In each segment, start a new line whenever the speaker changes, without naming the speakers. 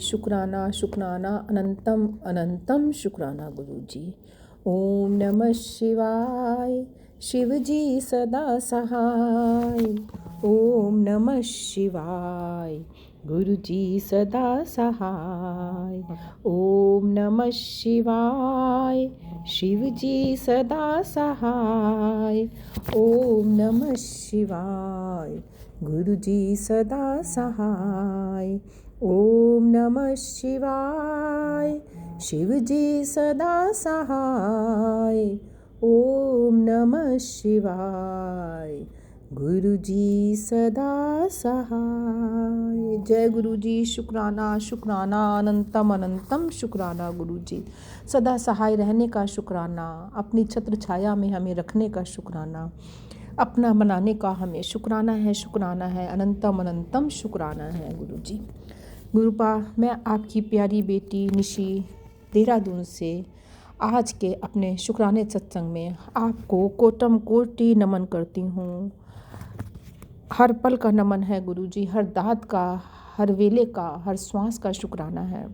शुक्राना शुक्राना अनंतम अनंतम शुक्राना गुरु जी। ओम नमः शिवाय, शिव जी सदा सहाय। ओम नमः शिवाय, गुरु जी सदा सहाय। ओम नमः शिवाय, शिव जी सदा सहाय। ओम नमः शिवाय, गुरु जी सदा सहाय। ओम नमः शिवाय, शिव जी सदा सहाय। ओम नमः शिवाय, गुरु जी सदा सहाय। जय गुरु जी। शुक्राना शुक्राना अनंतम अनंतम शुक्राना गुरु जी। सदा सहाय रहने का शुक्राना, अपनी छत्र छाया में हमें रखने का शुक्राना, अपना बनाने का हमें शुक्राना है अनंतम अनंतम शुक्राना है गुरु जी। गुरुपा, मैं आपकी प्यारी बेटी निशी देहरादून से आज के अपने शुक्राने सत्संग में आपको कोटम कोटि नमन करती हूँ। हर पल का नमन है गुरु जी, हर दात का, हर वेले का, हर श्वास का शुक्राना है।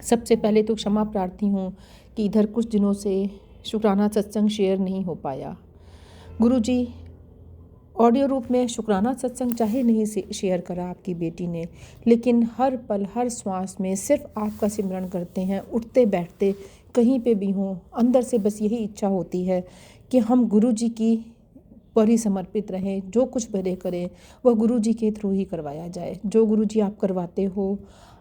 सबसे पहले तो क्षमा प्रार्थी हूँ कि इधर कुछ दिनों से शुक्राना सत्संग शेयर नहीं हो पाया। गुरु जी, ऑडियो रूप में शुक्राना सत्संग चाहे नहीं शेयर करा आपकी बेटी ने, लेकिन हर पल हर श्वास में सिर्फ आपका सिमरन करते हैं। उठते बैठते कहीं पे भी हों, अंदर से बस यही इच्छा होती है कि हम गुरु जी की परिसमर्पित रहें। जो कुछ भले करें वह गुरु जी के थ्रू ही करवाया जाए। जो गुरु जी आप करवाते हो,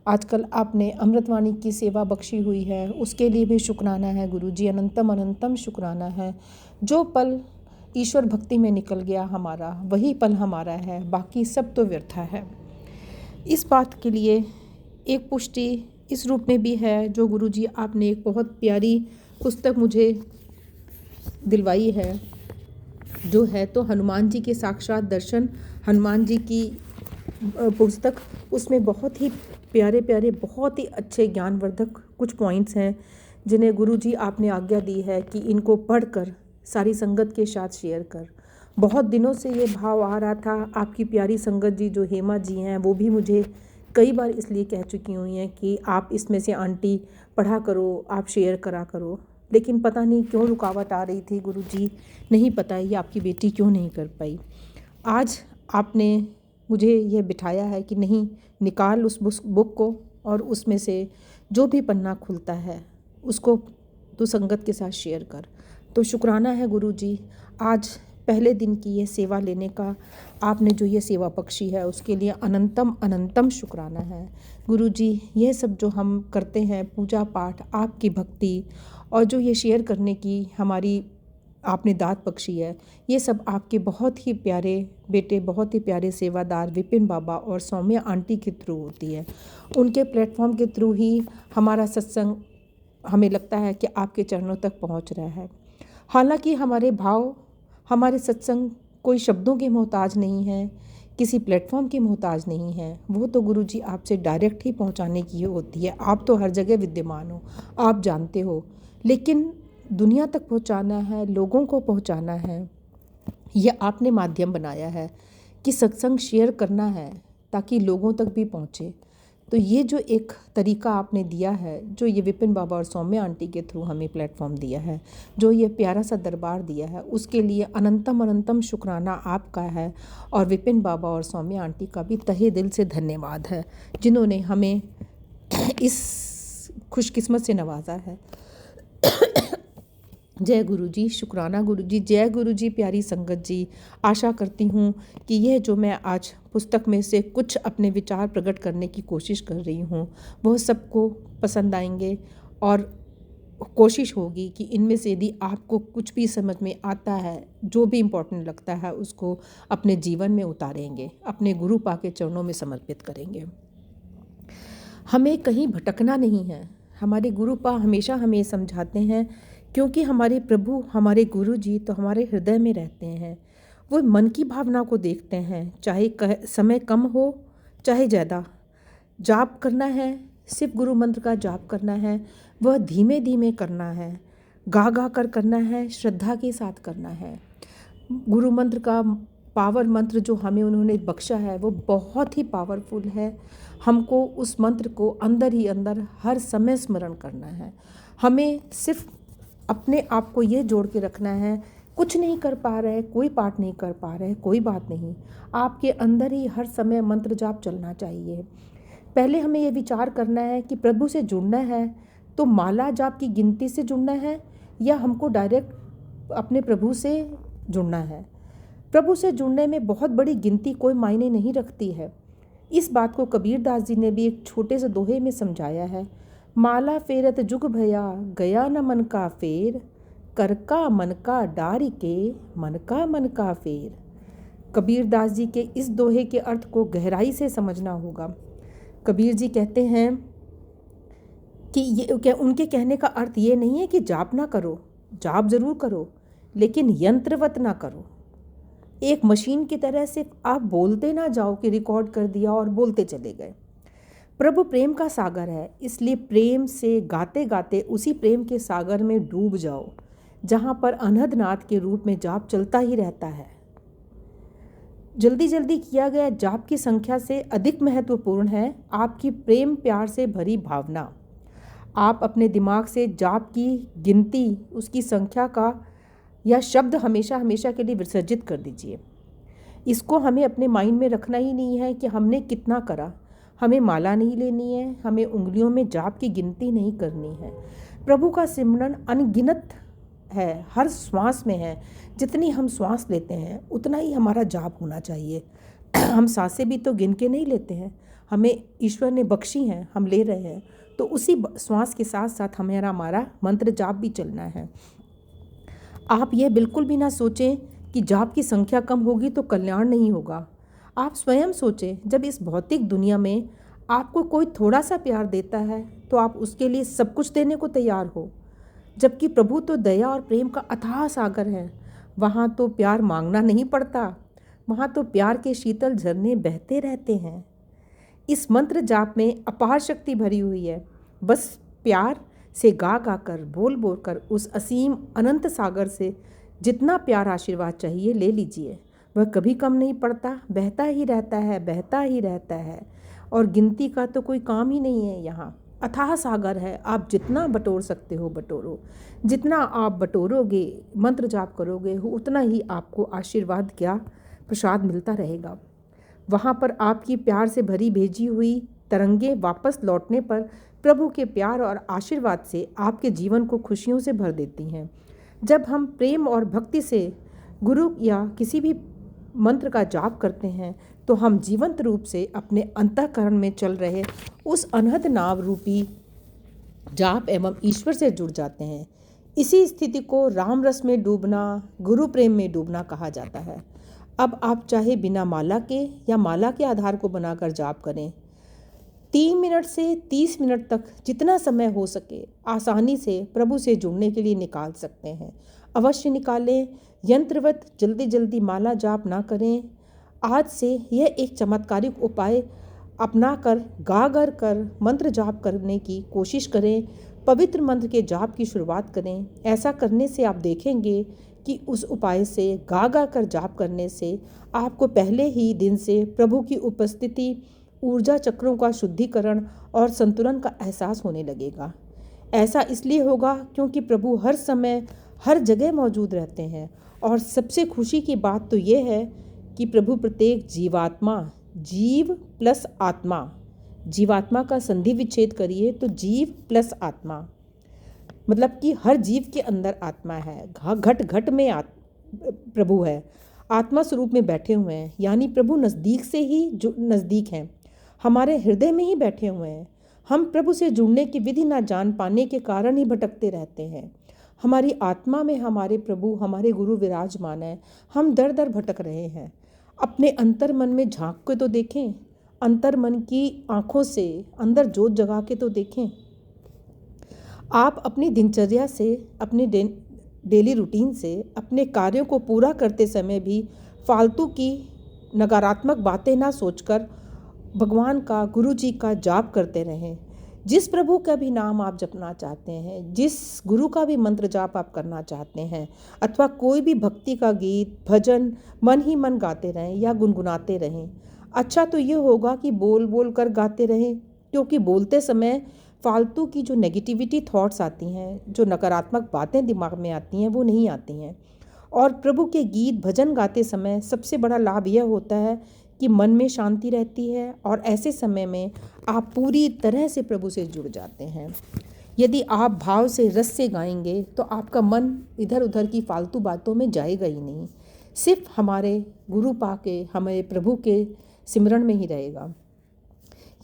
आजकल आपने अमृतवाणी की सेवा बख्शी हुई है, उसके लिए भी शुक्राना है गुरु जी, अनंतम अनंतम शुक्राना है। जो पल ईश्वर भक्ति में निकल गया हमारा, वही पल हमारा है, बाकी सब तो व्यर्थ है। इस बात के लिए एक पुष्टि इस रूप में भी है, जो गुरु जी आपने एक बहुत प्यारी पुस्तक मुझे दिलवाई है, जो है तो हनुमान जी के साक्षात दर्शन, हनुमान जी की पुस्तक। उसमें बहुत ही प्यारे प्यारे, बहुत ही अच्छे ज्ञानवर्धक कुछ पॉइंट्स हैं, जिन्हें गुरु जी आपने आज्ञा दी है कि इनको पढ़कर सारी संगत के साथ शेयर कर। बहुत दिनों से ये भाव आ रहा था। आपकी प्यारी संगत जी जो हेमा जी हैं, वो भी मुझे कई बार इसलिए कह चुकी हुई हैं कि आप इसमें से आंटी पढ़ा करो, आप शेयर करा करो, लेकिन पता नहीं क्यों रुकावट आ रही थी गुरु जी, नहीं पता ये आपकी बेटी क्यों नहीं कर पाई। आज आपने मुझे ये बिठाया है कि नहीं, निकाल उस बुक को और उसमें से जो भी पन्ना खुलता है उसको तू संगत के साथ शेयर कर। तो शुक्राना है गुरु जी, आज पहले दिन की ये सेवा लेने का आपने जो ये सेवा बख्शी है, उसके लिए अनंतम अनंतम शुक्राना है गुरु जी। ये सब जो हम करते हैं, पूजा पाठ, आपकी भक्ति, और जो ये शेयर करने की हमारी आपने दात बख्शी है, ये सब आपके बहुत ही प्यारे बेटे, बहुत ही प्यारे सेवादार विपिन बाबा और सौम्या आंटी के थ्रू होती है। उनके प्लेटफॉर्म के थ्रू ही हमारा सत्संग, हमें लगता है कि आपके चरणों तक पहुंच रहा है। हालांकि हमारे भाव, हमारे सत्संग कोई शब्दों के मोहताज नहीं है, किसी प्लेटफॉर्म की मोहताज नहीं है। वो तो गुरु जी आपसे डायरेक्ट ही पहुंचाने की होती है। आप तो हर जगह विद्यमान हो, आप जानते हो, लेकिन दुनिया तक पहुंचाना है, लोगों को पहुंचाना है, यह आपने माध्यम बनाया है कि सत्संग शेयर करना है ताकि लोगों तक भी पहुंचे। तो ये जो एक तरीका आपने दिया है, जो ये विपिन बाबा और सौम्या आंटी के थ्रू हमें प्लेटफॉर्म दिया है, जो ये प्यारा सा दरबार दिया है, उसके लिए अनंतम अनंतम शुक्राना आपका है। और विपिन बाबा और सौम्या आंटी का भी तहे दिल से धन्यवाद है, जिन्होंने हमें इस खुशकिस्मत से नवाजा है। जय गुरु जी, शुक्राना गुरु जी, जय गुरु जी। प्यारी संगत जी, आशा करती हूँ कि यह जो मैं आज पुस्तक में से कुछ अपने विचार प्रकट करने की कोशिश कर रही हूँ, वह सबको पसंद आएंगे, और कोशिश होगी कि इनमें से यदि आपको कुछ भी समझ में आता है, जो भी इम्पोर्टेंट लगता है, उसको अपने जीवन में उतारेंगे, अपने गुरु पा के चरणों में समर्पित करेंगे। हमें कहीं भटकना नहीं है। हमारे गुरु पा हमेशा हमें समझाते हैं, क्योंकि हमारे प्रभु, हमारे गुरु जी तो हमारे हृदय में रहते हैं। वो मन की भावना को देखते हैं, चाहे समय कम हो चाहे ज़्यादा। जाप करना है, सिर्फ गुरु मंत्र का जाप करना है, वह धीमे धीमे करना है, गा गा कर करना है, श्रद्धा के साथ करना है। गुरु मंत्र का पावर मंत्र जो हमें उन्होंने बख्शा है वो बहुत ही पावरफुल है। हमको उस मंत्र को अंदर ही अंदर हर समय स्मरण करना है। हमें सिर्फ अपने आप को ये जोड़ के रखना है, कुछ नहीं कर पा रहे, कोई पाठ नहीं कर पा रहे, कोई बात नहीं, आपके अंदर ही हर समय मंत्र जाप चलना चाहिए। पहले हमें ये विचार करना है कि प्रभु से जुड़ना है तो माला जाप की गिनती से जुड़ना है या हमको डायरेक्ट अपने प्रभु से जुड़ना है। प्रभु से जुड़ने में बहुत बड़ी गिनती कोई मायने नहीं रखती है। इस बात को कबीर दास जी ने भी एक छोटे से दोहे में समझाया है। माला फेरत जुग भया, गया न मन का फेर, कर का मन का डारी के, मन का फेर। कबीर दास जी के इस दोहे के अर्थ को गहराई से समझना होगा। कबीर जी कहते हैं कि उनके कहने का अर्थ ये नहीं है कि जाप ना करो, जाप ज़रूर करो, लेकिन यंत्रवत ना करो। एक मशीन की तरह सिर्फ आप बोलते ना जाओ कि रिकॉर्ड कर दिया और बोलते चले गए। प्रभु प्रेम का सागर है, इसलिए प्रेम से गाते गाते उसी प्रेम के सागर में डूब जाओ जहाँ पर अनहद नाद के रूप में जाप चलता ही रहता है। जल्दी जल्दी किया गया जाप की संख्या से अधिक महत्वपूर्ण है आपकी प्रेम प्यार से भरी भावना। आप अपने दिमाग से जाप की गिनती, उसकी संख्या का या शब्द हमेशा हमेशा के लिए विसर्जित कर दीजिए। इसको हमें अपने माइंड में रखना ही नहीं है कि हमने कितना करा। हमें माला नहीं लेनी है, हमें उंगलियों में जाप की गिनती नहीं करनी है। प्रभु का सिमरन अनगिनत है, हर श्वास में है। जितनी हम श्वास लेते हैं उतना ही हमारा जाप होना चाहिए। हम सांसें भी तो गिन के नहीं लेते हैं, हमें ईश्वर ने बख्शी हैं, हम ले रहे हैं, तो उसी श्वास के साथ साथ हमारा मंत्र जाप भी चलना है। आप ये बिल्कुल भी ना सोचें कि जाप की संख्या कम होगी तो कल्याण नहीं होगा। आप स्वयं सोचें, जब इस भौतिक दुनिया में आपको कोई थोड़ा सा प्यार देता है तो आप उसके लिए सब कुछ देने को तैयार हो, जबकि प्रभु तो दया और प्रेम का अथाह सागर है। वहाँ तो प्यार मांगना नहीं पड़ता, वहाँ तो प्यार के शीतल झरने बहते रहते हैं। इस मंत्र जाप में अपार शक्ति भरी हुई है। बस प्यार से गा गा कर, बोल बोल कर उस असीम अनंत सागर से जितना प्यार आशीर्वाद चाहिए ले लीजिए। वह कभी कम नहीं पड़ता, बहता ही रहता है, बहता ही रहता है, और गिनती का तो कोई काम ही नहीं है। यहाँ अथाह सागर है, आप जितना बटोर सकते हो बटोरो। जितना आप बटोरोगे, मंत्र जाप करोगे, उतना ही आपको आशीर्वाद क्या प्रसाद मिलता रहेगा। वहाँ पर आपकी प्यार से भरी भेजी हुई तरंगे वापस लौटने पर प्रभु के प्यार और आशीर्वाद से आपके जीवन को खुशियों से भर देती हैं। जब हम प्रेम और भक्ति से गुरु या किसी भी मंत्र का जाप करते हैं तो हम जीवंत रूप से अपने अंतःकरण में चल रहे उस अनहद नाव रूपी जाप एवं ईश्वर से जुड़ जाते हैं। इसी स्थिति को राम रस में डूबना, गुरु प्रेम में डूबना कहा जाता है। अब आप चाहे बिना माला के या माला के आधार को बनाकर जाप करें, 3 मिनट से 30 मिनट तक जितना समय हो सके आसानी से प्रभु से जुड़ने के लिए निकाल सकते हैं। अवश्य निकालें। यंत्रवत जल्दी जल्दी माला जाप ना करें। आज से यह एक चमत्कारिक उपाय अपनाकर गा गर कर मंत्र जाप करने की कोशिश करें। पवित्र मंत्र के जाप की शुरुआत करें। ऐसा करने से आप देखेंगे कि उस उपाय से गा गा कर जाप करने से आपको पहले ही दिन से प्रभु की उपस्थिति, ऊर्जा चक्रों का शुद्धिकरण और संतुलन का एहसास होने लगेगा। ऐसा इसलिए होगा क्योंकि प्रभु हर समय हर जगह मौजूद रहते हैं। और सबसे खुशी की बात तो ये है कि प्रभु प्रत्येक जीवात्मा, जीव प्लस आत्मा, जीवात्मा का संधि विच्छेद करिए तो जीव प्लस आत्मा, मतलब कि हर जीव के अंदर आत्मा है। घट घट में प्रभु है, आत्मा स्वरूप में बैठे हुए हैं। यानी प्रभु नज़दीक से ही जो नज़दीक हैं, हमारे हृदय में ही बैठे हुए हैं। हम प्रभु से जुड़ने की विधि ना जान पाने के कारण ही भटकते रहते हैं। हमारी आत्मा में हमारे प्रभु, हमारे गुरु विराजमान है। हम दर दर भटक रहे हैं। अपने अंतर मन में झांक के तो देखें, अंतर मन की आँखों से अंदर जोत जगा के तो देखें। आप अपनी दिनचर्या से, अपने डेली रूटीन से, अपने कार्यों को पूरा करते समय भी फालतू की नकारात्मक बातें ना सोचकर भगवान का, गुरु जी का जाप करते रहें। जिस प्रभु का भी नाम आप जपना चाहते हैं, जिस गुरु का भी मंत्र जाप आप करना चाहते हैं, अथवा कोई भी भक्ति का गीत भजन मन ही मन गाते रहें या गुनगुनाते रहें। अच्छा तो ये होगा कि बोल बोल कर गाते रहें, क्योंकि बोलते समय फालतू की जो नेगेटिविटी थॉट्स आती हैं, जो नकारात्मक बातें दिमाग में आती हैं, वो नहीं आती हैं। और प्रभु के गीत भजन गाते समय सबसे बड़ा लाभ यह होता है कि मन में शांति रहती है और ऐसे समय में आप पूरी तरह से प्रभु से जुड़ जाते हैं। यदि आप भाव से रस से गाएंगे तो आपका मन इधर उधर की फालतू बातों में जाएगा ही नहीं, सिर्फ हमारे गुरु पाके हमारे प्रभु के सिमरण में ही रहेगा।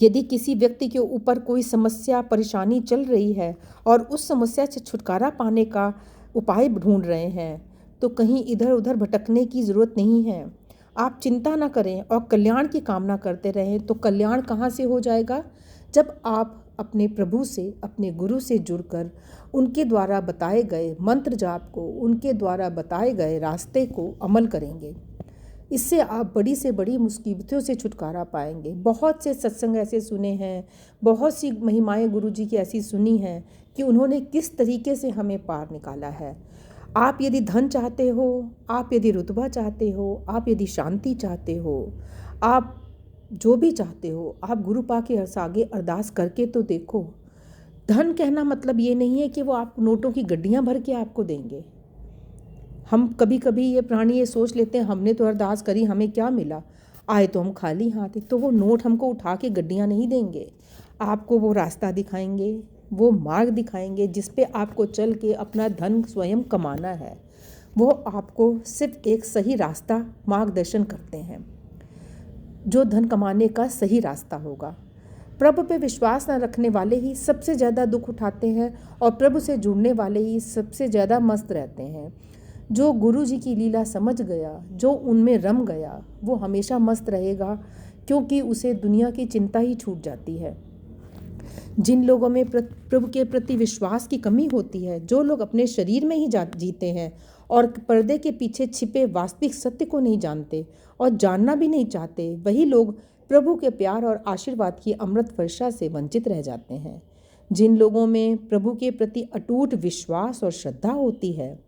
यदि किसी व्यक्ति के ऊपर कोई समस्या परेशानी चल रही है और उस समस्या से छुटकारा पाने का उपाय ढूंढ रहे हैं, तो कहीं इधर उधर भटकने की ज़रूरत नहीं है। आप चिंता ना करें और कल्याण की कामना करते रहें। तो कल्याण कहाँ से हो जाएगा? जब आप अपने प्रभु से, अपने गुरु से जुड़कर उनके द्वारा बताए गए मंत्र जाप को, उनके द्वारा बताए गए रास्ते को अमल करेंगे। इससे आप बड़ी से बड़ी मुसीबतों से छुटकारा पाएंगे। बहुत से सत्संग ऐसे सुने हैं, बहुत सी महिमाएं गुरु जी की ऐसी सुनी हैं कि उन्होंने किस तरीके से हमें पार निकाला है। आप यदि धन चाहते हो, आप यदि रुतबा चाहते हो, आप यदि शांति चाहते हो, आप जो भी चाहते हो, आप गुरु पा के आगे अरदास करके तो देखो। धन कहना मतलब ये नहीं है कि वो आप नोटों की गड्डियाँ भर के आपको देंगे। हम कभी कभी ये प्राणी ये सोच लेते हैं हमने तो अरदास करी, हमें क्या मिला, आए तो हम खाली हाथ। तो वो नोट हमको उठा के गड्डियाँ नहीं देंगे, आपको वो रास्ता दिखाएंगे, वो मार्ग दिखाएंगे जिस पे आपको चल के अपना धन स्वयं कमाना है। वो आपको सिर्फ एक सही रास्ता मार्गदर्शन करते हैं, जो धन कमाने का सही रास्ता होगा। प्रभु पे विश्वास न रखने वाले ही सबसे ज़्यादा दुख उठाते हैं और प्रभु से जुड़ने वाले ही सबसे ज़्यादा मस्त रहते हैं। जो गुरु जी की लीला समझ गया, जो उनमें रम गया, वो हमेशा मस्त रहेगा, क्योंकि उसे दुनिया की चिंता ही छूट जाती है। जिन लोगों में प्रभु के प्रति विश्वास की कमी होती है, जो लोग अपने शरीर में ही जीते हैं और पर्दे के पीछे छिपे वास्तविक सत्य को नहीं जानते और जानना भी नहीं चाहते, वही लोग प्रभु के प्यार और आशीर्वाद की अमृत वर्षा से वंचित रह जाते हैं। जिन लोगों में प्रभु के प्रति अटूट विश्वास और श्रद्धा होती है,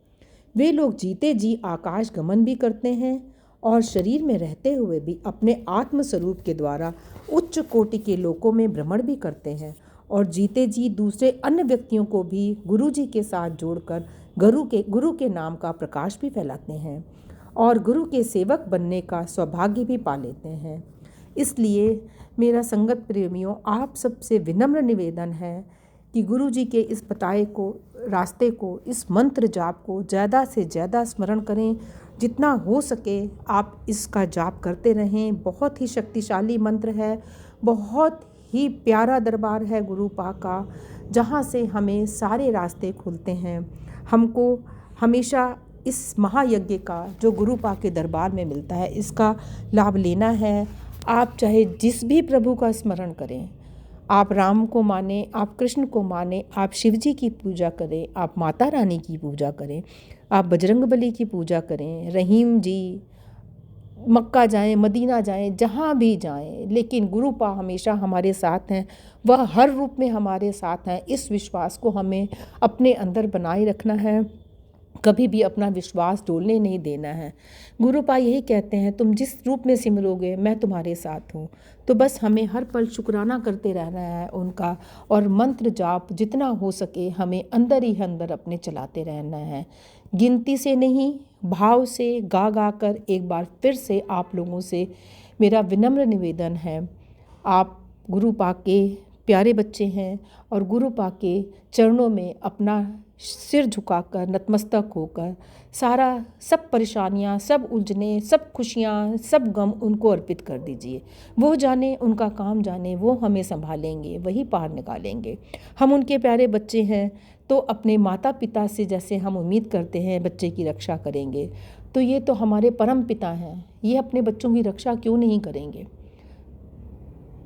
वे लोग जीते जी आकाश गमन भी करते हैं और शरीर में रहते हुए भी अपने आत्म स्वरूप के द्वारा उच्च कोटि के लोकों में भ्रमण भी करते हैं और जीते जी दूसरे अन्य व्यक्तियों को भी गुरु जी के साथ जोड़कर गुरु के नाम का प्रकाश भी फैलाते हैं और गुरु के सेवक बनने का सौभाग्य भी पा लेते हैं। इसलिए मेरा संगत प्रेमियों, आप सबसे विनम्र निवेदन है कि गुरु जी के इस बताए को रास्ते को, इस मंत्र जाप को ज़्यादा से ज़्यादा स्मरण करें। जितना हो सके आप इसका जाप करते रहें। बहुत ही शक्तिशाली मंत्र है, बहुत ही प्यारा दरबार है गुरु पा का, जहाँ से हमें सारे रास्ते खुलते हैं। हमको हमेशा इस महायज्ञ का जो गुरु पा के दरबार में मिलता है, इसका लाभ लेना है। आप चाहे जिस भी प्रभु का स्मरण करें, आप राम को माने, आप कृष्ण को माने, आप शिव जी की पूजा करें, आप माता रानी की पूजा करें, आप बजरंगबली की पूजा करें, रहीम जी, मक्का जाएं, मदीना जाएं, जहाँ भी जाएं, लेकिन गुरु पा हमेशा हमारे साथ हैं। वह हर रूप में हमारे साथ हैं। इस विश्वास को हमें अपने अंदर बनाए रखना है, कभी भी अपना विश्वास डोलने नहीं देना है। गुरु पा यही कहते हैं, तुम जिस रूप में सिमरोगे मैं तुम्हारे साथ हूँ। तो बस हमें हर पल शुक्राना करते रहना है उनका, और मंत्र जाप जितना हो सके हमें अंदर ही अंदर अपने चलाते रहना है। गिनती से नहीं, भाव से गा गा कर एक बार फिर से आप लोगों से मेरा विनम्र निवेदन है, आप गुरु पा के प्यारे बच्चे हैं और गुरु पा के चरणों में अपना सिर झुकाकर नतमस्तक होकर सब परेशानियां, सब उलझने, सब खुशियां, सब गम उनको अर्पित कर दीजिए। वो जाने, उनका काम जाने, वो हमें संभालेंगे, वही पार निकालेंगे। हम उनके प्यारे बच्चे हैं, तो अपने माता पिता से जैसे हम उम्मीद करते हैं बच्चे की रक्षा करेंगे, तो ये तो हमारे परम पिता हैं, ये अपने बच्चों की रक्षा क्यों नहीं करेंगे।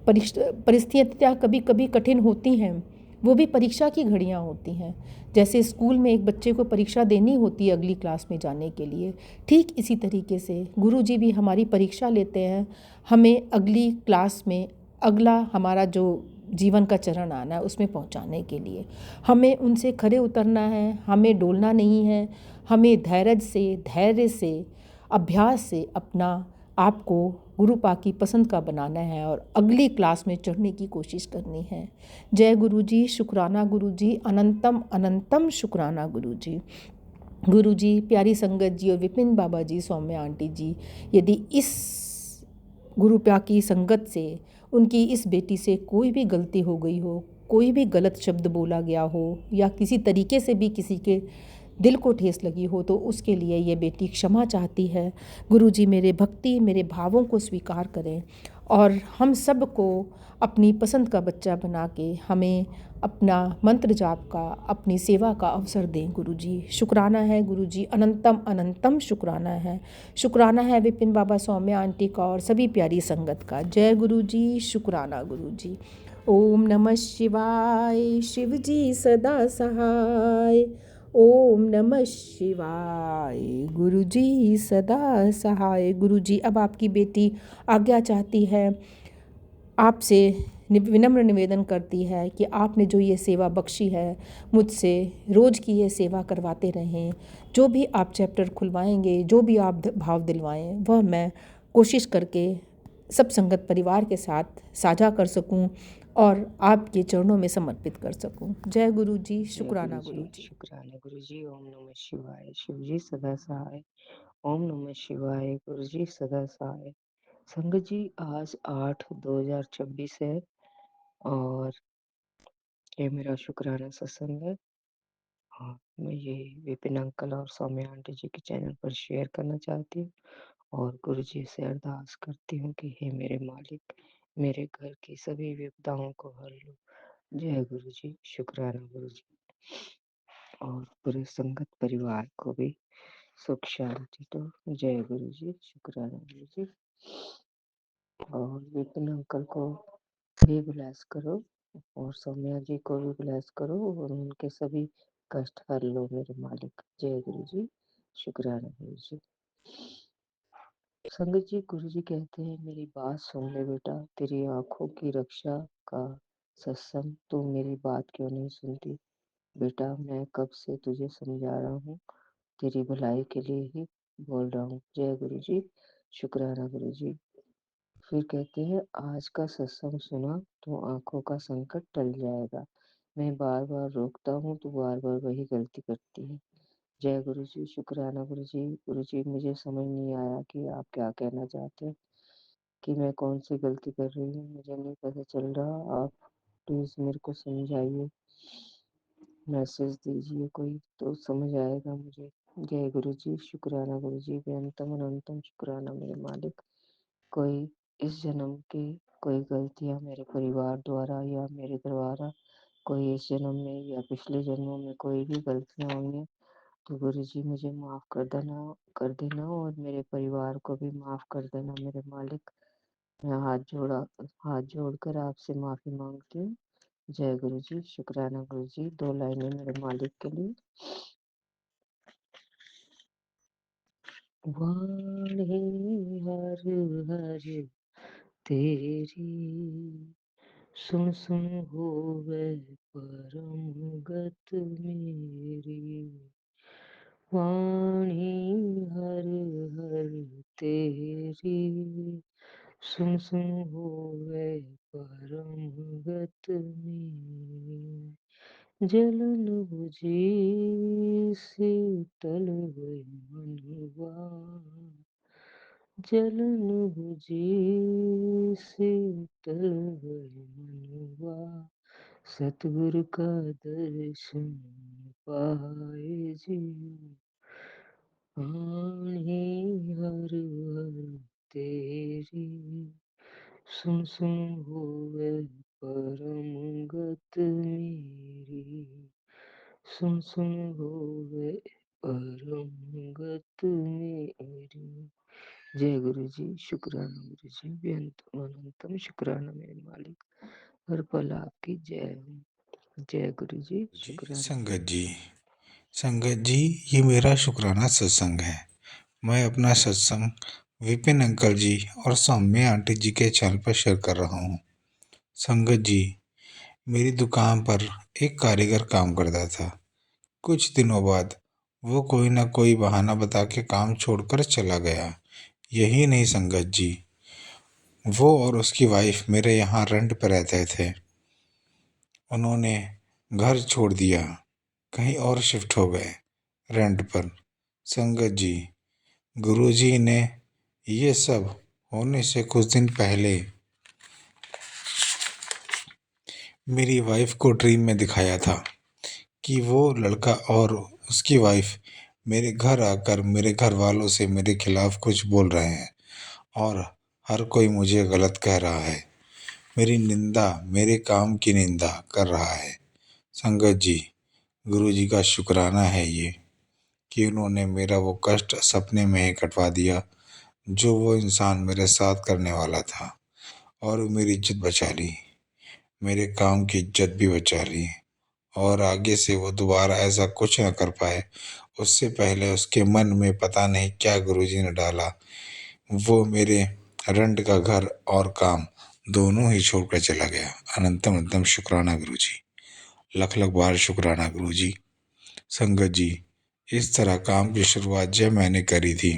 परिस्थितियाँ कभी कभी कठिन होती हैं, वो भी परीक्षा की घड़ियाँ होती हैं। जैसे स्कूल में एक बच्चे को परीक्षा देनी होती है अगली क्लास में जाने के लिए, ठीक इसी तरीके से गुरु जी भी हमारी परीक्षा लेते हैं। हमें अगली क्लास में अगला हमारा जो जीवन का चरण आना है, उसमें पहुंचाने के लिए हमें उनसे खरे उतरना है, हमें डोलना नहीं है। हमें धैर्य से अभ्यास से अपना आपको गुरु पाक की पसंद का बनाना है और अगली क्लास में चढ़ने की कोशिश करनी है। जय गुरु जी, शुक्राना गुरु जी, अनंतम अनंतम शुक्राना गुरु जी। गुरु जी, प्यारी संगत जी और विपिन बाबा जी, सौम्या आंटी जी, यदि इस गुरु प्या की संगत से, उनकी इस बेटी से कोई भी गलती हो गई हो, कोई भी गलत शब्द बोला गया हो या किसी तरीके से भी किसी के दिल को ठेस लगी हो, तो उसके लिए ये बेटी क्षमा चाहती है। गुरु जी मेरे भक्ति, मेरे भावों को स्वीकार करें और हम सबको अपनी पसंद का बच्चा बना के हमें अपना मंत्र जाप का, अपनी सेवा का अवसर दें। गुरु जी शुक्राना है, गुरु जी अनंतम अनंतम शुक्राना है। शुक्राना है विपिन बाबा, सौम्या आंटी का और सभी प्यारी संगत का। जय गुरु जी, शुक्राना गुरु जी। ओम नमः शिवाय, शिव जी सदा सहाय। ओम नमः शिवाय, गुरु जी सदा सहाय। गुरु जी अब आपकी बेटी आज्ञा चाहती है, आपसे विनम्र निवेदन करती है कि आपने जो ये सेवा बख्शी है मुझसे, रोज़ की ये सेवा करवाते रहें। जो भी आप चैप्टर खुलवाएंगे, जो भी आप भाव दिलवाएं, वह मैं कोशिश करके सब संगत परिवार के साथ साझा कर सकूं और आपके चरणों में समर्पित कर सकूं। जय गुरु जी, शुक्राना गुरु जी।
शुक्राना गुरु जी। ओम नमः शिवाय, शिव जी सदा सहाय। ओम नमः शिवाय, गुरु जी सदा सहाय। संगत जी आज 8/2024 है और ये मेरा शुक्राना सत्संग है। हाँ, मैं ये विपिन अंकल और सौम्या आंटी जी के चैनल पर शेयर करना चाहती हूँ और गुरु जी से अरदास करती हूँ कि हे मेरे मालिक, मेरे घर की सभी विपदाओं को हल लो। जय गुरु जी, शुक्राना गुरु जी। और पूरे संगत परिवार को भी सुख शांति दो। जय गुरु जी, शुक्राना गुरु जी। और विपिन अंकल को भी ब्लेस करो और सौम्या जी को भी ब्लेस करो और उनके सभी कष्ट हर लो मेरे मालिक। जय गुरु जी, शुक्राना गुरु जी। संगत जी, गुरु जी कहते हैं मेरी बात सुन ले बेटा, तेरी आंखों की रक्षा का सत्संग, तू मेरी बात क्यों नहीं सुनती बेटा? मैं कब से तुझे समझा रहा हूँ, तेरी भलाई के लिए ही बोल रहा हूँ। जय गुरु जी, शुक्राना गुरु जी। फिर कहते हैं आज का सत्संग सुना तो आंखों का संकट टल जाएगा। मैं बार बार रोकता हूँ तो बार बार वही गलती करती है। जय गुरु जी, शुक्राना गुरु जी। गुरु जी मुझे समझ नहीं आया कि आप क्या कहना चाहते हैं, कि मैं कौन सी गलती कर रही हूँ, मुझे नहीं पता चल रहा। आप प्लीज मेरे को समझाइए, मैसेज दीजिए कोई तो समझ आएगा मुझे। जय गुरु जी, शुक्राना गुरु जी, बेअंतम अनंतम शुक्राना मेरे मालिक। कोई इस जन्म की कोई गलतियाँ मेरे परिवार द्वारा या मेरे द्वारा कोई इस जन्म में या पिछले जन्मों में कोई भी गलतियाँ हुई हैं तो गुरु जी मुझे माफ़ कर देना और मेरे परिवार को भी माफ़ कर देना मेरे मालिक। मैं हाथ जोड़कर आपसे माफ़ी मांगती हूँ। जय गुरु जी, शुक्राना गुरु जी। 2 लाइनें मेरे मालिक के लिए। वाणी हर हर तेरी, सुन सुन होवे परम गत मेरी। वाणी हर हर तेरी, सुन सुन होवे परम गत मेरी। जलन बुझी शीतल हुई मनुआ, जलन बुझी शीतल हुई मनुआ, सतगुरु का दर्शन पाए जीव। वाणी हर हर तेरी, सुन सुन होवे परम गत मेरी। सुन सुन होवे परम गत मेरी। जय गुरु जी, शुक्राना गुरु जी, बेअंतम अनंतम शुक्राना मेरे मालिक। हर पल आपकी जय हो। जय गुरु जी,
जी
शुक्राना।
संगत जी ये मेरा शुक्राना सत्संग है। मैं अपना सत्संग विपिन अंकल जी और सौम्या आंटी जी के चैनल पर शेयर कर रहा हूँ। संगत जी मेरी दुकान पर एक कारीगर काम करता था। कुछ दिनों बाद वो कोई ना कोई बहाना बता के काम छोड़कर चला गया। यही नहीं संगत जी, वो और उसकी वाइफ मेरे यहाँ रेंट पर रहते थे। उन्होंने घर छोड़ दिया, कहीं और शिफ्ट हो गए रेंट पर। संगत जी, गुरुजी ने ये सब होने से कुछ दिन पहले मेरी वाइफ को ड्रीम में दिखाया था कि वो लड़का और उसकी वाइफ मेरे घर आकर मेरे घर वालों से मेरे खिलाफ कुछ बोल रहे हैं और हर कोई मुझे गलत कह रहा है। मेरी निंदा, मेरे काम की निंदा कर रहा है। संगत जी, गुरुजी का शुक्राना है ये कि उन्होंने मेरा वो कष्ट सपने में ही कटवा दिया जो वो इंसान मेरे साथ करने वाला था, और मेरी इज्जत बचा ली, मेरे काम की इज्जत भी बचा ली, और आगे से वो दोबारा ऐसा कुछ न कर पाए। उससे पहले उसके मन में पता नहीं क्या गुरुजी ने डाला, वो मेरे रेंट का घर और काम दोनों ही छोड़कर चला गया। अनंतम अनंतम शुक्राना गुरुजी, लख लख बार शुक्राना गुरुजी। संगत जी, इस तरह काम की शुरुआत जब मैंने करी थी,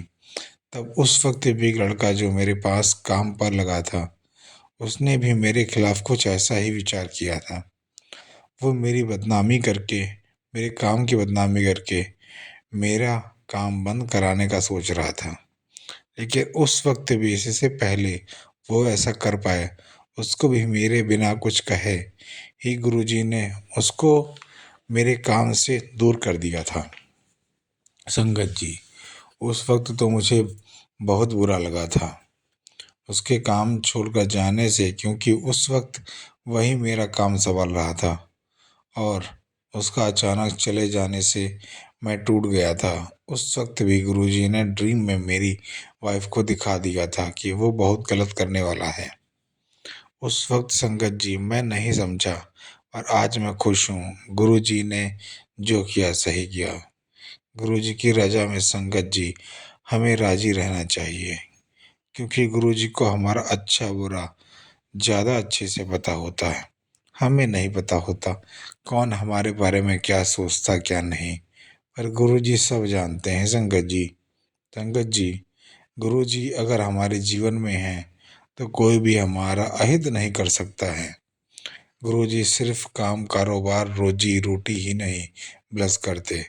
तब उस वक्त भी एक लड़का जो मेरे पास काम पर लगा था, उसने भी मेरे खिलाफ कुछ ऐसा ही विचार किया था। वो मेरी बदनामी करके, मेरे काम की बदनामी करके मेरा काम बंद कराने का सोच रहा था। लेकिन उस वक्त भी, इससे पहले वो ऐसा कर पाए, उसको भी मेरे बिना कुछ कहे ही गुरुजी ने उसको मेरे काम से दूर कर दिया था। संगत जी, उस वक्त तो मुझे बहुत बुरा लगा था उसके काम छोड़कर जाने से, क्योंकि उस वक्त वही मेरा काम संभाल रहा था और उसका अचानक चले जाने से मैं टूट गया था। उस वक्त भी गुरुजी ने ड्रीम में मेरी वाइफ को दिखा दिया था कि वो बहुत गलत करने वाला है। उस वक्त संगत जी मैं नहीं समझा, और आज मैं खुश हूँ। गुरुजी ने जो किया सही किया। गुरुजी की रजा में संगत जी हमें राजी रहना चाहिए, क्योंकि गुरुजी को हमारा अच्छा बुरा ज़्यादा अच्छे से पता होता है। हमें नहीं पता होता कौन हमारे बारे में क्या सोचता क्या नहीं, पर गुरुजी सब जानते हैं। संगत जी, संगत जी, गुरुजी अगर हमारे जीवन में हैं तो कोई भी हमारा अहित नहीं कर सकता है। गुरुजी सिर्फ काम, कारोबार, रोजी रोटी ही नहीं ब्लेस करते,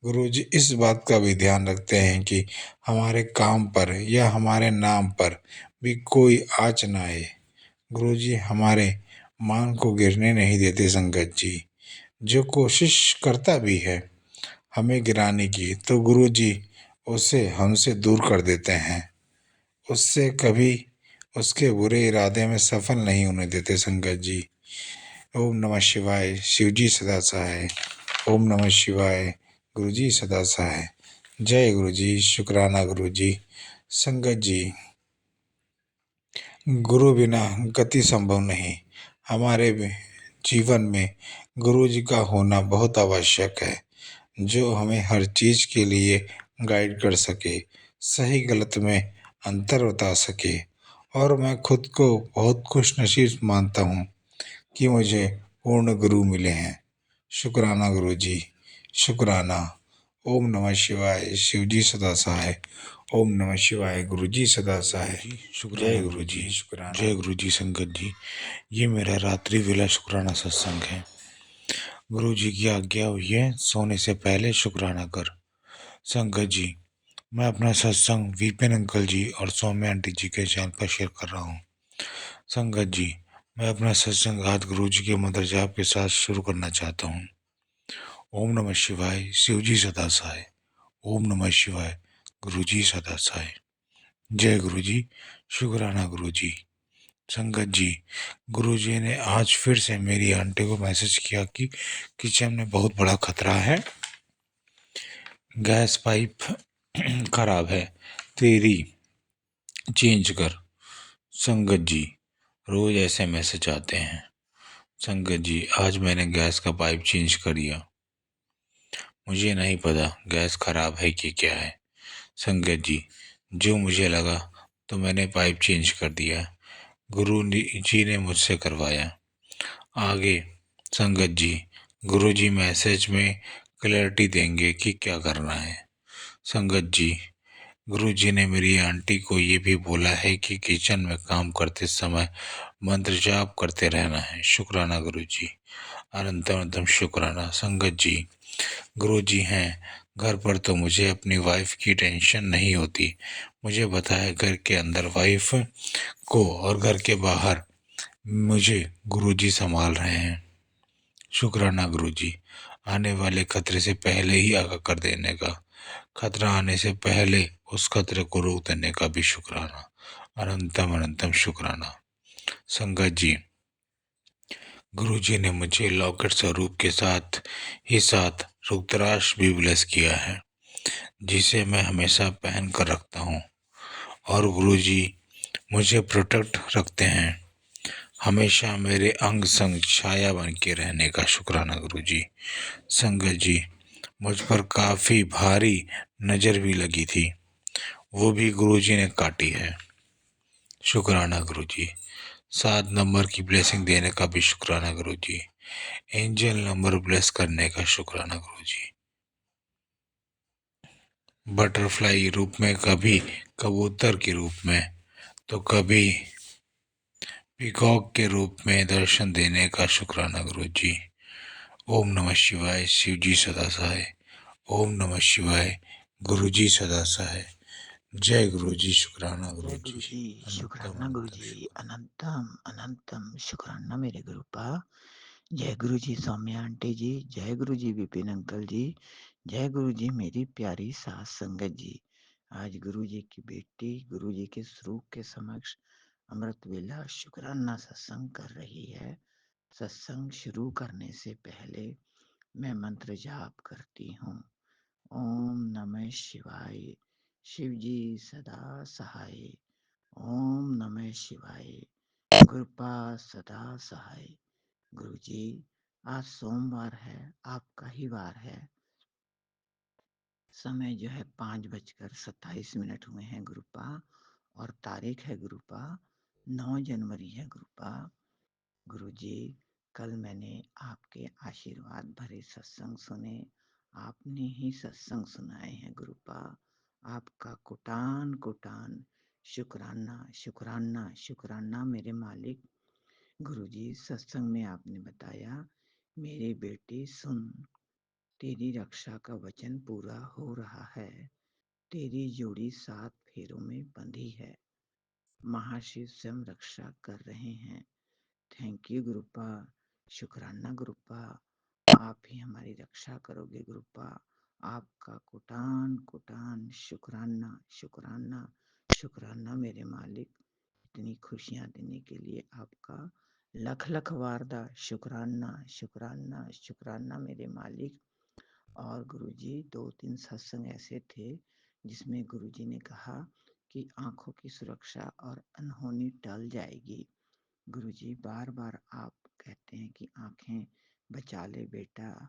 गुरुजी इस बात का भी ध्यान रखते हैं कि हमारे काम पर या हमारे नाम पर भी कोई आँच ना आए। गुरुजी हमारे मान को गिरने नहीं देते। संगत जी, जो कोशिश करता भी है हमें गिराने की, तो गुरुजी उसे हमसे दूर कर देते हैं, उससे कभी उसके बुरे इरादे में सफल नहीं होने देते। संगत जी, ओम नमः शिवाय, शिव जी सदा सहाय। ओम नमः शिवाय, गुरु जी सदा सहाय। जय गुरु जी, शुक्राना गुरु जी। संगत जी, गुरु बिना गति संभव नहीं। हमारे जीवन में गुरु जी का होना बहुत आवश्यक है, जो हमें हर चीज़ के लिए गाइड कर सके, सही गलत में अंतर बता सके। और मैं खुद को बहुत खुश नसीब मानता हूँ कि मुझे पूर्ण गुरु मिले हैं। शुक्राना गुरु जी, शुक्राना। ओम नमः शिवाय, शिव जी सदा सहाय। ओम नमः शिवाय, गुरु जी सदा सहाय। जय गुरु जी, शुक्राना। जय गुरु जी। संगत जी, ये मेरा रात्रि वेला शुक्राना सत्संग है। गुरु जी की आज्ञा हुई है सोने से पहले शुक्राना कर। संगत जी, मैं अपना सत्संग वीपेन अंकल जी और सौम्या आंटी जी के चैनल पर शेयर कर रहा हूँ। संगत जी, मैं अपना सत्संग आज गुरु जी के मंत्र जाप के साथ शुरू करना चाहता हूँ। ओम नमः शिवाय, शिव जी सदा सहाय। ओम नमः शिवाय, गुरु जी सदा सहाय। जय गुरु जी, शुक्राना गुरु जी। संगत जी, गुरु जी ने आज फिर से मेरी आंटी को मैसेज किया कि किचन में बहुत बड़ा खतरा है, गैस पाइप खराब है, तेरी चेंज कर। संगत जी, रोज ऐसे मैसेज आते हैं। संगत जी, आज मैंने गैस का पाइप चेंज कर दिया। मुझे नहीं पता गैस खराब है कि क्या है। संगत जी, जो मुझे लगा तो मैंने पाइप चेंज कर दिया। गुरु जी ने मुझसे करवाया। आगे संगत जी, गुरुजी मैसेज में क्लैरिटी देंगे कि क्या करना है। संगत जी, गुरुजी ने मेरी आंटी को ये भी बोला है कि किचन में काम करते समय मंत्र जाप करते रहना है। शुक्राना गुरुजी, अनंतम अनंतम शुक्राना। संगत जी, गुरुजी हैं घर पर तो मुझे अपनी वाइफ की टेंशन नहीं होती। मुझे पता है घर के अंदर वाइफ को और घर के बाहर मुझे गुरुजी संभाल रहे हैं। शुक्राना गुरुजी, आने वाले खतरे से पहले ही आगाह कर देने का, खतरा आने से पहले उस खतरे को रोक देने का भी शुक्राना। अनंतम अनंतम शुक्राना। संगत जी, गुरुजी ने मुझे लॉकेट स्वरूप के साथ ही साथ रुद्राक्ष भी ब्लेस किया है, जिसे मैं हमेशा पहन कर रखता हूँ। और गुरुजी मुझे प्रोटेक्ट रखते हैं, हमेशा मेरे अंग संग छाया बन के रहने का शुक्राना गुरुजी। संगत जी, मुझ पर काफ़ी भारी नज़र भी लगी थी, वो भी गुरुजी ने काटी है। शुक्राना गुरुजी। 7 नंबर की ब्लेसिंग देने का भी शुक्राना गुरुजी। एंजल नंबर ब्लेस करने का शुक्राना गुरुजी। बटरफ्लाई रूप में, कभी कबूतर के रूप में तो कभी पीकॉक के रूप में दर्शन देने का शुक्राना गुरुजी। ओम नमः शिवाय। शिवजी सदा सहाय। ओम नमः शिवाय। गुरुजी सदा सहाय। जय गुरुजी। शुक्राना
जय
गुरुजी।
गुरुजी,
अनंतम
शुक्राना
अनंतम
गुरुजी,
शुक्राना।
अनंतम अनंतम शुक्राना मेरे गुरुपा। जय गुरुजी सौम्या आंटी जी, जय गुरुजी विपिन अंकल जी, जय गुरुजी मेरी प्यारी सास संगत जी। आज गुरुजी की बेटी गुरुजी के स्वरूप के समक्ष अमृत वेला शुक्राना सत्संग कर रही है। सत्संग शुरू करने से पहले मैं मंत्र जाप करती हूँ। ओम नमः शिवाय। शिवजी सदा सहाय। ओम नमः शिवाय। कृपा सदा सहाय। गुरुजी, आज सोमवार है, आपका ही वार है। समय जो है 5:27 हुए हैं गुरुपा, और तारीख है गुरुपा 9 जनवरी है गुरुपा। गुरुजी, कल मैंने आपके आशीर्वाद भरे सत्संग सुने, आपने ही सत्संग सुनाए हैं गुरुपा। आपका कोटान कोटान शुक्राना शुक्राना शुक्राना मेरे मालिक। गुरुजी, सत्संग में आपने बताया, मेरी बेटी सुन, तेरी रक्षा का वचन पूरा हो रहा है। तेरी जोड़ी 7 फेरों में बंधी है। महाशिव स्वयं रक्षा कर रहे हैं। Thank you गुरुपा। शुक्राना गुरुपा। आप ही हमारी रक्षा करोगे गुरुपा। आपका कोटान कोटान शुक्राना शुक्राना शुक्राना मेरे मालिक। इतनी खुशियां देने के लिए आपका लख लख वारदा शुक्राना शुक्राना शुक्राना मेरे मालिक। और गुरुजी, 2-3 सत्संग ऐसे थे जिसमें गुरुजी ने कहा कि आंखों की सुरक्षा और अनहोनी टल जाएगी। गुरुजी, बार बार आप कहते हैं कि आंखें बचा ले बेटा,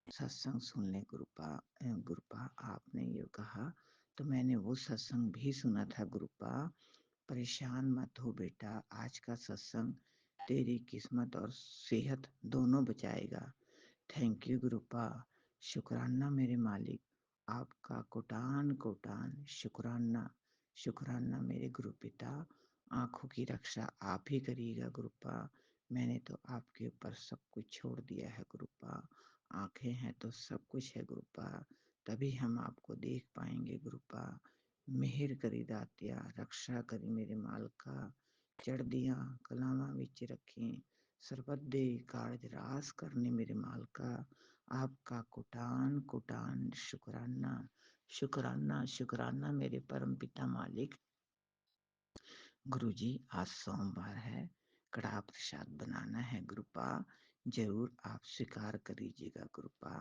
सत्संग सुन ले गुरुपा। गुरुपा, आपने ये कहा तो मैंने वो सत्संग भी सुना था गुरुपा। परेशान मत हो बेटा, आज का सत्संग तेरी किस्मत और सेहत दोनों बचाएगा। Thank you गुरुपा। शुक्राना मेरे मालिक। आपका कोटान कोटान शुक्राना शुक्राना मेरे गुरु पिता। आंखों की रक्षा आप ही करिएगा गुरुपा। मैंने तो आपके ऊपर सब कुछ छोड़ दिया है गुरुपा। आंखें हैं तो सब कुछ है गुरुपा, तभी हम आपको देख पाएंगे गुरुपा। मेहर करी दातिया, रक्षा करी मेरे मालका। चढ़दियां कलावां विच रखी, सरबत दे कारज रास करने मेरे मालका। आपका कोटान कोटान शुक्राना शुक्राना शुक्राना मेरे परम पिता मालिक। गुरुजी, आज सोमवार है, कड़ा प्रसाद बनाना है गुरुपा। जरूर आप स्वीकार करिएगा गुरुपा।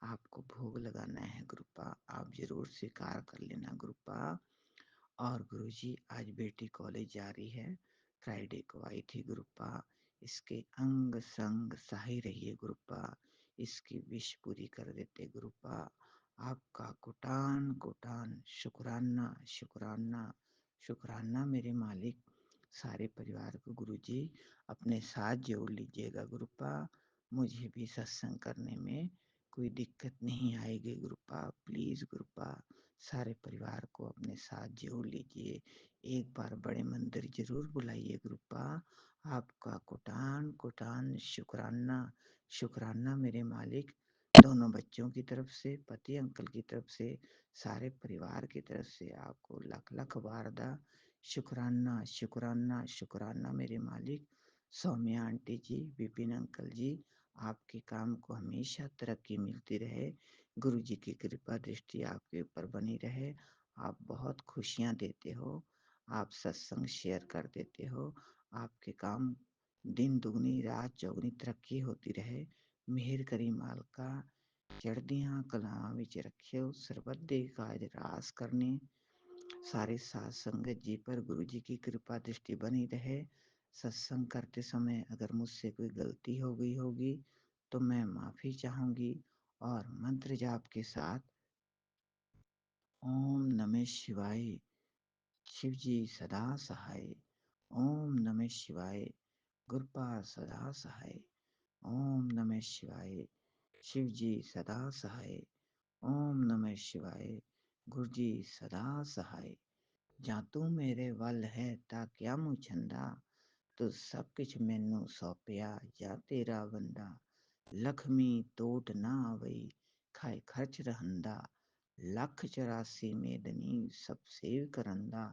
आपको भोग लगाना है गुरुपा, आप जरूर स्वीकार कर लेना गुरुपा। और गुरुजी, आज बेटी कॉलेज जा रही है, फ्राइडे को आई थी गुरुपा। इसके अंग संग सही रहिए गुरुपा, इसकी विश पूरी कर देते गुरुपा। आपका कोटान कोटान शुक्राना शुक्राना शुक्राना मेरे मालिक। सारे परिवार को गुरुजी अपने साथ जोड़ लीजिएगा गुरुपा। मुझे भी सत्संग करने में कोई दिक्कत नहीं आएगी गुरुपा। प्लीज़ गुरुपा, सारे परिवार को अपने साथ जोड़ लीजिए। एक बार बड़े मंदिर ज़रूर बुलाइए गुरुपा। आपका कोटान कोटान शुक्राना, शुक्राना मेरे मालिक। दोनों बच्चों की तरफ से, पति अंकल की तरफ से, सारे परिवार की तरफ से आपको लख लख वारदा शुक्राना शुक्राना शुक्राना मेरे मालिक। सौम्या आंटी जी, विपिन अंकल जी, आपके काम को हमेशा तरक्की मिलती रहे। गुरु जी की कृपा दृष्टि आपके ऊपर बनी रहे। आप बहुत खुशियाँ देते हो, आप सत्संग शेयर कर देते हो। आपके काम दिन दुगनी रात चौगनी तरक्की होती रहे। मेहर करी मालका, चढ़दियाँ कलां विच रखियो, सरबत दे काज रास करने। सारे साथ संगत जी पर गुरु जी की कृपा दृष्टि बनी रहे। सत्संग करते समय अगर मुझसे कोई गलती हो गई होगी तो मैं माफी चाहूंगी। और मंत्र जाप के साथ ओम नमः शिवाय, शिव जी सदा सहाय। ओम नमः शिवाय, गुरुपा सदा सहाय। ओम नमः शिवाय, शिव जी सदा सहाय। ओम नमः शिवाय, गुरु जी सदा सहाय। ਜਾਂ ਤੂੰ ਮੇਰੇ ਵੱਲ ਹੈ ਤਾਂ ਕਿਆ ਮੂੰ ਛੰਦਾ, ਤੂੰ ਸਭ ਕੁਛ ਮੈਨੂੰ ਸੌਂਪਿਆ ਜਾਂ ਤੇਰਾ ਬੰਦਾ। ਲਖਮੀ ਟੋਟ ਨਾ ਆਵਈ, ਖਾਏ ਖਰਚ ਰਹੰਦਾ, ਲੱਖ 84 ਮੇਦਨੀ ਸਭ ਸੇਵ ਕਰਨ ਦਾ।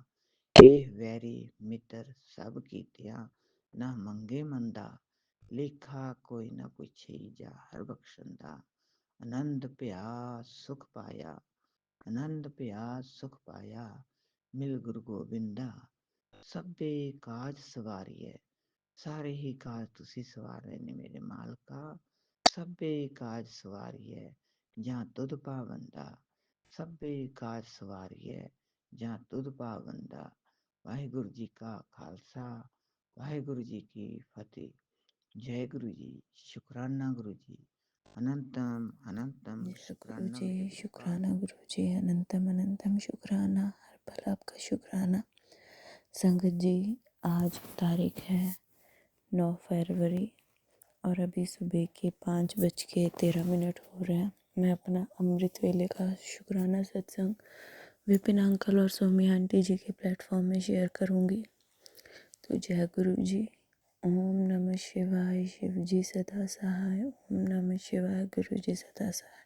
ਇਹ ਵੈਰੀ ਮਿੱਤਰ ਸਭ ਕੀਤਿਆ, ਨਾ ਮੰਗੇ ਮੰਦਾ, ਲੇਖਾ ਕੋਈ ਨਾ ਪੁੱਛੀ ਜਾ ਹਰ ਬਖਸ਼ਣ ਦਾ। ਆਨੰਦ ਭਿਆ ਸੁਖ ਪਾਇਆ, ਆਨੰਦ ਭਿਆ ਸੁਖ ਪਾਇਆ, ਮਿਲ ਗੁਰੂ ਗੋਬਿੰਦਾ। ਸਭੇ ਕਾਜ ਸਵਾਰੀਐ, ਸਾਰੇ ਹੀ ਕਾਜ ਤੁਸੀਂ ਸਵਾਰ ਰਹੇ ਨੇ ਮੇਰੇ ਮਾਲਕਾ। ਸਭੇ ਕਾਜ ਸਵਾਰੀਐ, ਜਾਂ ਤੁਧ ਪਾਵੰਦਾ। ਸਭੇ ਕਾਜ ਸਵਾਰੀਐ, ਜਾਂ ਤੁਧ ਪਾਵੰਦਾ। ਵਾਹਿਗੁਰੂ ਜੀ ਕਾ ਖਾਲਸਾ, ਵਾਹਿਗੁਰੂ ਜੀ ਕੀ ਫਤਿਹ। जय गुरु जी, शुक्राना गुरु जी, अनंतम अनंतम
जय गुरु
शुक्राना
जी,
मेरे गुरुपाद।
शुक्राना गुरु जी, अनंतम अनंतम शुक्राना, हर पल आपका शुक्राना। संगत जी, आज तारीख है 9 फरवरी और अभी सुबह के 5:13 हो रहे हैं। मैं अपना अमृत वेले का शुक्राना सत्संग विपिन अंकल और सौम्या आंटी जी के प्लेटफॉर्म में शेयर करूँगी। तो जय गुरु जी। ओम नमः शिवाय, शिव जी सदा सहाय। ओम नमः शिवाय, गुरु जी सदा सहाय।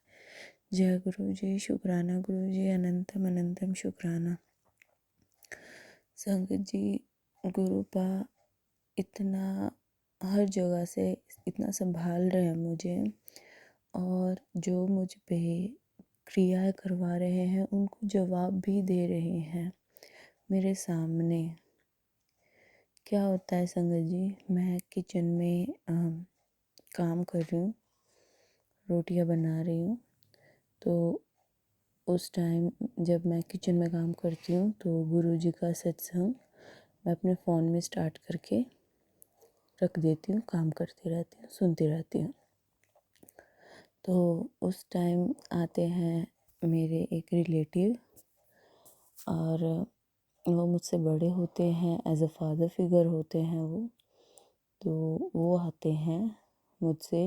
जय गुरु जी, शुक्राना गुरु जी, अनंतम अनंतम शुक्राना। संगत जी, गुरुपा इतना हर जगह से इतना संभाल रहे हैं मुझे, और जो मुझ पे क्रियाएं करवा रहे हैं उनको जवाब भी दे रहे हैं मेरे सामने। क्या होता है संगत जी, मैं किचन में काम कर रही हूँ, रोटियां बना रही हूँ। तो उस टाइम जब मैं किचन में काम करती हूँ तो गुरु जी का सत्संग मैं अपने फ़ोन में स्टार्ट करके रख देती हूँ, काम करती रहती हूँ, सुनती रहती हूँ। तो उस टाइम आते हैं मेरे एक रिलेटिव, और वो मुझसे बड़े होते हैं, एज अ फादर फिगर होते हैं वो। तो वो आते हैं मुझसे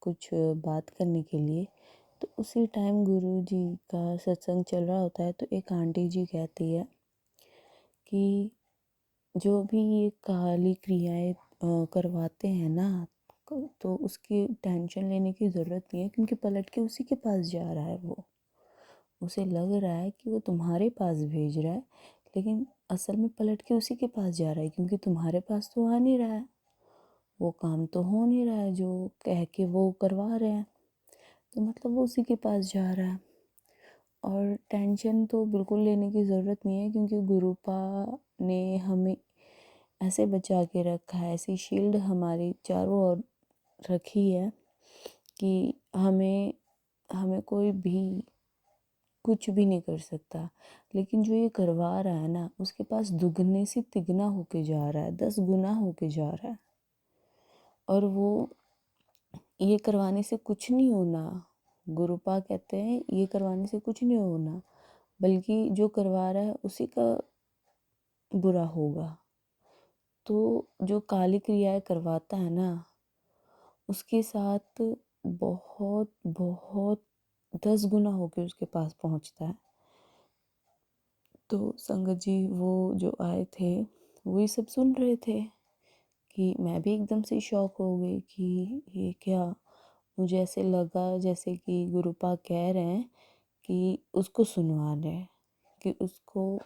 कुछ बात करने के लिए। तो उसी टाइम गुरु जी का सत्संग चल रहा होता है। तो एक आंटी जी कहती है कि जो भी ये काली क्रियाएं करवाते हैं ना, तो उसकी टेंशन लेने की ज़रूरत नहीं है, क्योंकि पलट के उसी के पास जा रहा है वो। उसे लग रहा है कि वो तुम्हारे पास भेज रहा है, लेकिन असल में पलट के उसी के पास जा रहा है, क्योंकि तुम्हारे पास तो आ नहीं रहा है, वो काम तो हो नहीं रहा है जो कह के वो करवा रहे हैं। तो मतलब वो उसी के पास जा रहा है। और टेंशन तो बिल्कुल लेने की ज़रूरत नहीं है, क्योंकि गुरुपा ने हमें ऐसे बचा के रखा है, ऐसी शील्ड हमारी चारों ओर रखी है कि हमें कोई भी कुछ भी नहीं कर सकता। लेकिन जो ये करवा रहा है ना, उसके पास दुगने से तिगना होके जा रहा है, 10 गुना होके जा रहा है। और वो ये करवाने से कुछ नहीं होना, गुरुपा कहते हैं ये करवाने से कुछ नहीं होना, बल्कि जो करवा रहा है उसी का बुरा होगा। तो जो काली क्रियाएं करवाता है ना, उसके साथ बहुत बहुत 10 गुना होके उसके पास पहुंचता है। तो संगत जी वो जो आए थे वो ये सब सुन रहे थे कि मैं भी एकदम से शॉक हो गई कि ये क्या। मुझे ऐसे लगा जैसे कि गुरुपा कह रहे हैं कि उसको सुनवा रहे हैं, कि उसको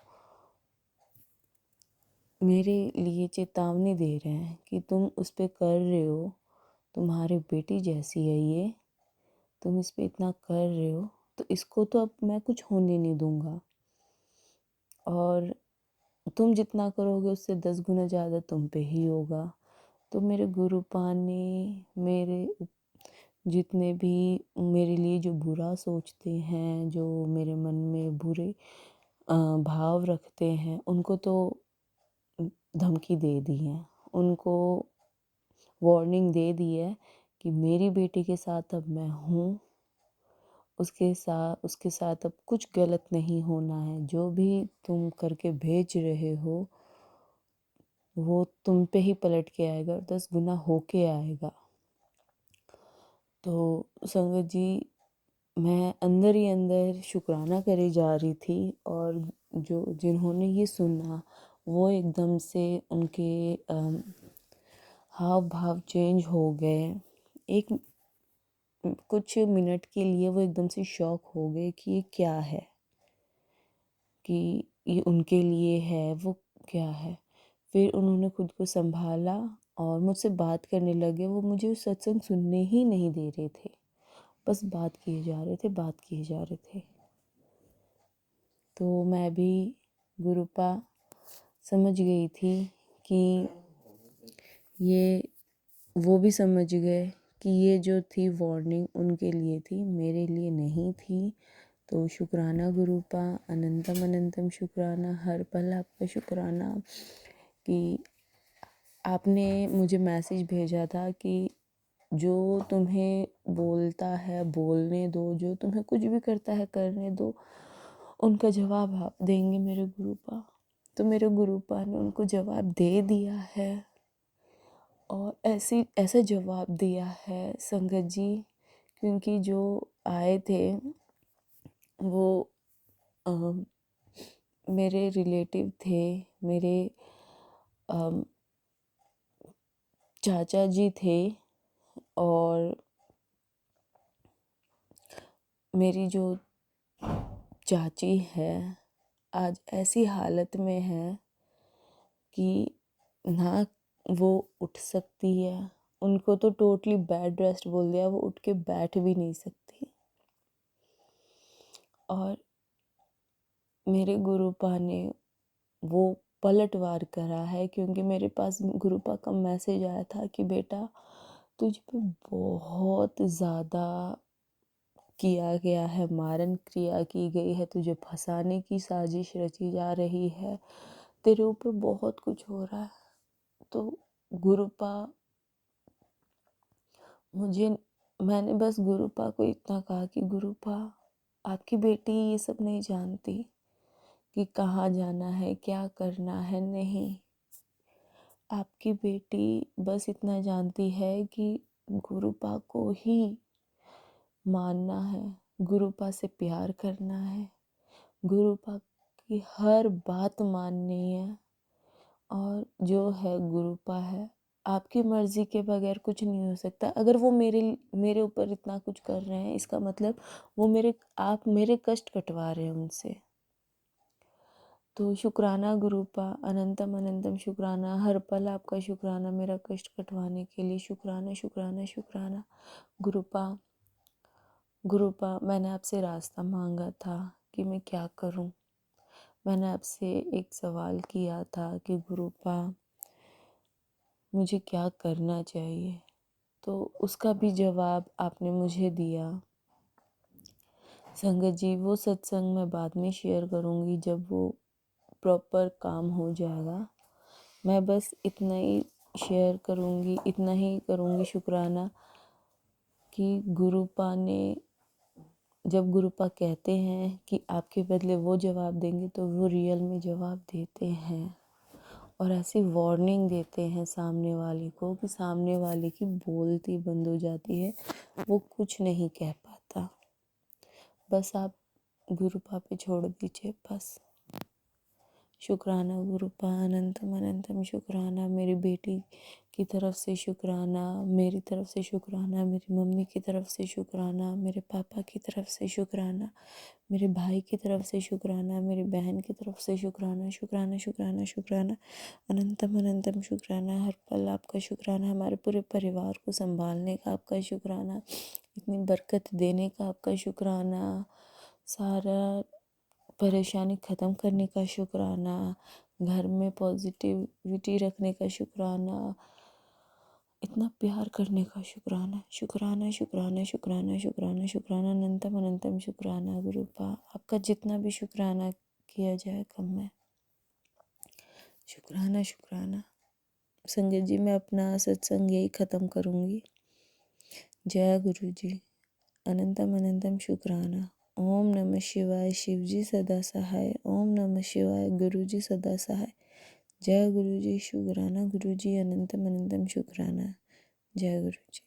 मेरे लिए चेतावनी दे रहे हैं कि तुम उस पे कर रहे हो, तुम्हारी बेटी जैसी है ये, तुम इस पे इतना कर रहे हो, तो इसको तो अब मैं कुछ होने नहीं दूंगा, और तुम जितना करोगे उससे 10 गुना ज़्यादा तुम पे ही होगा। तो मेरे गुरुपा ने मेरे जितने भी मेरे लिए जो बुरा सोचते हैं, जो मेरे मन में बुरे भाव रखते हैं, उनको तो धमकी दे दी है, उनको वार्निंग दे दी है कि मेरी बेटी के साथ अब मैं हूँ, उसके साथ अब कुछ गलत नहीं होना है। जो भी तुम करके भेज रहे हो वो तुम पे ही पलट के आएगा, 10 गुना होके आएगा। तो संगत जी मैं अंदर ही अंदर शुक्राना करे जा रही थी, और जो जिन्होंने ये सुना वो एकदम से उनके हाव भाव चेंज हो गए। एक कुछ मिनट के लिए वो एकदम से शॉक हो गए कि ये क्या है, कि ये उनके लिए है, वो क्या है। फिर उन्होंने खुद को संभाला और मुझसे बात करने लगे। वो मुझे सत्संग सुनने ही नहीं दे रहे थे, बस बात किए जा रहे थे, बात किए जा रहे थे। तो मैं भी गुरुपा समझ गई थी कि ये वो भी समझ गए कि ये जो थी वार्निंग उनके लिए थी, मेरे लिए नहीं थी। तो शुक्राना गुरुपा, अनंतम अनंतम शुक्राना, हर पल आपका शुक्राना कि आपने मुझे मैसेज भेजा था कि जो तुम्हें बोलता है बोलने दो, जो तुम्हें कुछ भी करता है करने दो, उनका जवाब आप देंगे मेरे गुरुपा। तो मेरे गुरुपा ने उनको जवाब दे दिया है, और ऐसा जवाब दिया है संगत जी, क्योंकि जो आए थे वो मेरे रिलेटिव थे, मेरे चाचा जी थे, और मेरी जो चाची है आज ऐसी हालत में है कि ना वो उठ सकती है, उनको तो टोटली बेड रेस्ट बोल दिया, वो उठ के बैठ भी नहीं सकती। और मेरे गुरुपा ने वो पलटवार करा है, क्योंकि मेरे पास गुरुपा का मैसेज आया था कि बेटा तुझ पे बहुत ज़्यादा किया गया है, मारन क्रिया की गई है, तुझे फंसाने की साजिश रची जा रही है, तेरे ऊपर बहुत कुछ हो रहा है। तो गुरुपा मैंने बस गुरुपा को इतना कहा कि गुरुपा आपकी बेटी ये सब नहीं जानती कि कहाँ जाना है, क्या करना है, नहीं। आपकी बेटी बस इतना जानती है कि गुरुपा को ही मानना है, गुरुपा से प्यार करना है, गुरुपा की हर बात माननी है, और जो है गुरुपा है। आपकी मर्जी के बगैर कुछ नहीं हो सकता। अगर वो मेरे ऊपर इतना कुछ कर रहे हैं, इसका मतलब वो आप मेरे कष्ट कटवा रहे हैं उनसे। तो शुक्राना गुरुपा, अनंतम अनंतम शुक्राना, हर पल आपका शुक्राना मेरा कष्ट कटवाने के लिए। शुक्राना शुक्राना शुक्राना गुरुपा मैंने आपसे रास्ता मांगा था कि मैं क्या करूं। मैंने आपसे एक सवाल किया था कि गुरुपा मुझे क्या करना चाहिए, तो उसका भी जवाब आपने मुझे दिया। संगत जी वो सत्संग मैं बाद में शेयर करूंगी जब वो प्रॉपर काम हो जाएगा। मैं बस इतना ही शेयर करूंगी, इतना ही करूंगी शुक्राना कि गुरुपा ने, जब गुरुपा कहते हैं कि आपके बदले वो जवाब देंगे, तो वो रियल में जवाब देते हैं। और ऐसी वार्निंग देते हैं सामने वाले को कि सामने वाले की बोलती बंद हो जाती है, वो कुछ नहीं कह पाता। बस आप गुरुपा पे छोड़ दीजिए बस। शुक्राना गुरुपा, अनंतम अनंतम शुक्राना। मेरी बेटी की तरफ से शुक्राना, मेरी तरफ से शुक्राना, मेरी मम्मी की तरफ से शुक्राना, मेरे पापा की तरफ से शुक्राना, मेरे भाई की तरफ से शुक्राना, मेरी बहन की तरफ से शुक्राना। शुक्राना शुक्राना शुक्राना, अनंतम अनंतम शुक्राना। हर पल आपका शुक्राना। हमारे पूरे परिवार को संभालने का आपका शुक्राना, इतनी बरकत देने का आपका शुक्राना, सारा परेशानी ख़त्म करने का शुक्राना, घर में पॉजिटिविटी रखने का शुक्राना, इतना प्यार करने का शुक्राना। शुक्राना शुक्राना शुक्राना शुक्राना शुक्राना, अनंतम अनंतम शुक्राना गुरुपा। आपका जितना भी शुक्राना किया जाए कम है। शुक्राना शुक्राना। संगत जी, मैं अपना सत्संग यही ख़त्म करूँगी। जय गुरु जी। अनंतम अनंतम शुक्राना। ओम नमः शिवाय। शिव जी सदा सहाय। ओम नमः शिवाय। गुरु जी सदा सहाय। जय गुरु जी। शुक्राना गुरु जी। अनंतम अनंतम शुक्राना। जय गुरु जी।